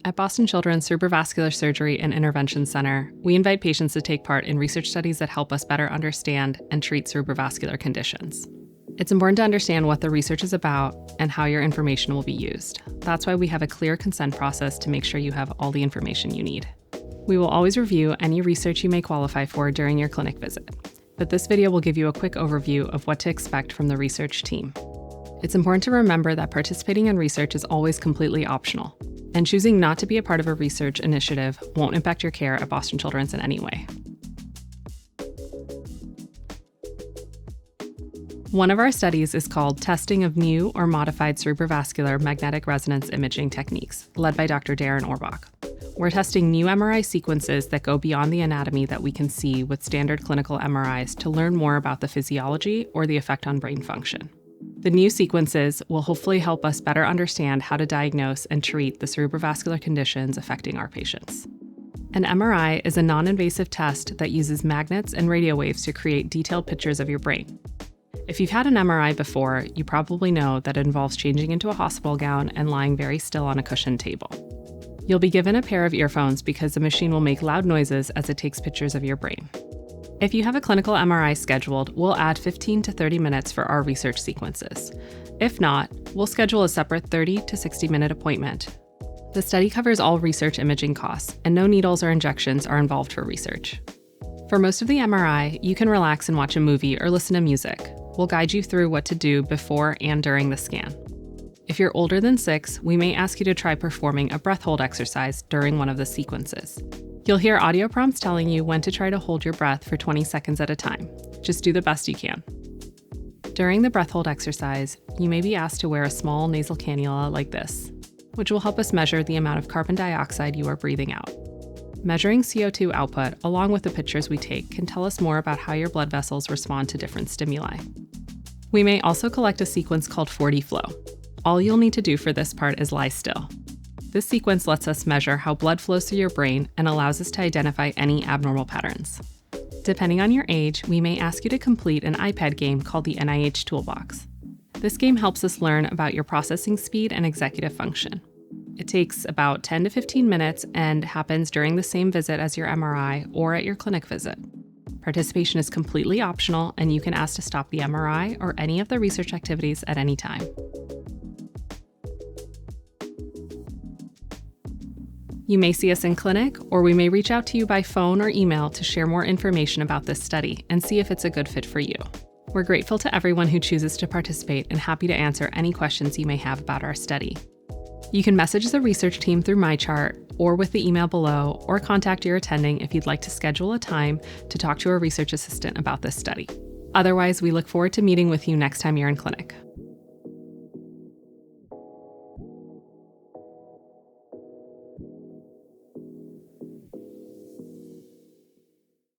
At Boston Children's Cerebrovascular Surgery and Intervention Center, we invite patients to take part in research studies that help us better understand and treat cerebrovascular conditions. It's important to understand what the research is about and how your information will be used. That's why we have a clear consent process to make sure you have all the information you need. We will always review any research you may qualify for during your clinic visit, but this video will give you a quick overview of what to expect from the research team. It's important to remember that participating in research is always completely optional, and choosing not to be a part of a research initiative won't impact your care at Boston Children's in any way. One of our studies is called Testing of New or Modified Cerebrovascular Magnetic Resonance Imaging Techniques, led by Dr. Darren Orbach. We're testing new MRI sequences that go beyond the anatomy that we can see with standard clinical MRIs to learn more about the physiology or the effect on brain function. The new sequences will hopefully help us better understand how to diagnose and treat the cerebrovascular conditions affecting our patients. An MRI is a non-invasive test that uses magnets and radio waves to create detailed pictures of your brain. If you've had an MRI before, you probably know that it involves changing into a hospital gown and lying very still on a cushioned table. You'll be given a pair of earphones because the machine will make loud noises as it takes pictures of your brain. If you have a clinical MRI scheduled, we'll add 15 to 30 minutes for our research sequences. If not, we'll schedule a separate 30 to 60-minute appointment. The study covers all research imaging costs, and no needles or injections are involved for research. For most of the MRI, you can relax and watch a movie or listen to music. We'll guide you through what to do before and during the scan. If you're older than 6, we may ask you to try performing a breath hold exercise during one of the sequences. You'll hear audio prompts telling you when to try to hold your breath for 20 seconds at a time. Just do the best you can. During the breath hold exercise, you may be asked to wear a small nasal cannula like this, which will help us measure the amount of carbon dioxide you are breathing out. Measuring CO2 output, along with the pictures we take, can tell us more about how your blood vessels respond to different stimuli. We may also collect a sequence called 4D flow. All you'll need to do for this part is lie still. This sequence lets us measure how blood flows through your brain and allows us to identify any abnormal patterns. Depending on your age, we may ask you to complete an iPad game called the NIH Toolbox. This game helps us learn about your processing speed and executive function. It takes about 10 to 15 minutes and happens during the same visit as your MRI or at your clinic visit. Participation is completely optional, and you can ask to stop the MRI or any of the research activities at any time. You may see us in clinic, or we may reach out to you by phone or email to share more information about this study and see if it's a good fit for you. We're grateful to everyone who chooses to participate and happy to answer any questions you may have about our study. You can message the research team through MyChart or with the email below, or contact your attending if you'd like to schedule a time to talk to a research assistant about this study. Otherwise, we look forward to meeting with you next time you're in clinic.